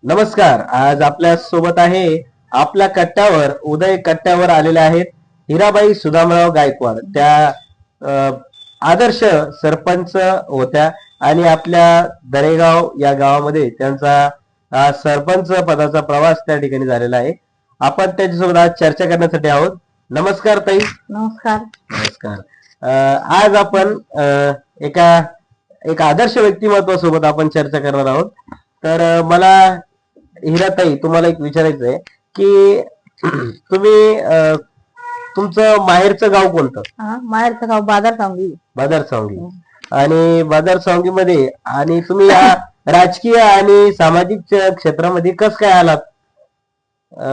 नमस्कार. आज आपल्या सोबत आहे आपल्या कट्ट्यावर उदय कट्ट्यावर आलेले आहेत हिराबाई सुदामराव गायकवाड. त्या आदर्श सरपंच होत्या आणि आपल्या दरेगाव या गावामध्ये त्यांचा सरपंच पदाचा प्रवास त्या ठिकाणी झालेला आहे. आपण त्यांच्यासोबत आज चर्चा करण्यासाठी आहोत. नमस्कार ताई. नमस्कार. नमस्कार. आज आपण एका आदर्श व्यक्तिमत्वासोबत आपण चर्चा करणार आहोत. तर मला हिराताई तुम्हाला एक विचारायचं आहे की तुम्ही तुमचं माहेरचं गाव कोणतं? माहेरचं गाव बाजार सांगली. बाजार सांगली. आणि बाजार सांगली मध्ये आणि तुम्ही या राजकीय आणि सामाजिक क्षेत्रामध्ये कस काय आलात?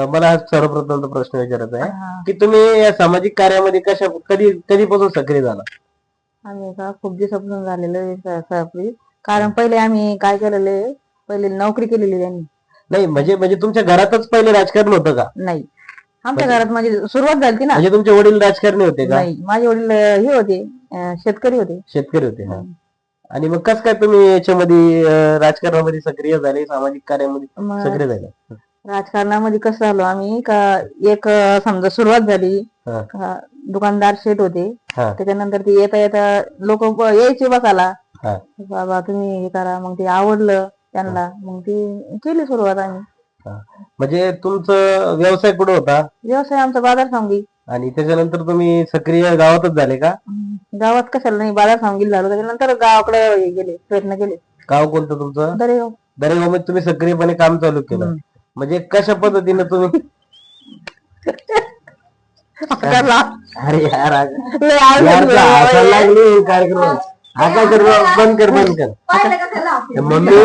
मला सर्वप्रथम प्रश्न विचारायचा आहे की तुम्ही या सामाजिक कार्यामध्ये कधीपासून सक्रिय झाला? आम्ही का खूप दिवसापासून झालेलं कारण पहिले आम्ही काय केलेलं, पहिले नोकरी केलेली त्यांनी. नाही म्हणजे तुमच्या घरातच पहिले राजकारण होतं का? नाही, आमच्या घरात म्हणजे सुरुवात झाली ना. म्हणजे तुमचे वडील राजकारणी होते का? नाही, माझे वडील हे होते, शेतकरी होते. शेतकरी होते. आणि मग कस काय तुम्ही याच्यामध्ये राजकारणामध्ये सक्रिय झाले, सामाजिक कार्यामध्ये सक्रिय झाले? राजकारणामध्ये कसं झालो आम्ही का, एक समजा सुरुवात झाली, दुकानदार शेठ होते. त्याच्यानंतर ते येता येता लोक यायचे बसायला, बाबा तुम्ही हे करा. मग ते आवडलं त्यांना, मग ती केली सुरुवात आम्ही. म्हणजे तुमचं व्यवसाय कुठं होता? व्यवसाय आमचा बाजार सांगली. आणि त्याच्यानंतर तुम्ही सक्रिय गावातच झाले का? गावात कशाला नाही, बाजार सांगली झालो. त्याच्यानंतर गावाकडे गेले, प्रयत्न केले. गाव कोणतं तुमचं? दरेगाव. दरेगाव मध्ये तुम्ही सक्रियपणे काम चालू केलं. म्हणजे कशा पद्धतीने तुम्ही अरे यार लागली कार्यक्रम. हा काय कर, बंद कर. मम्मी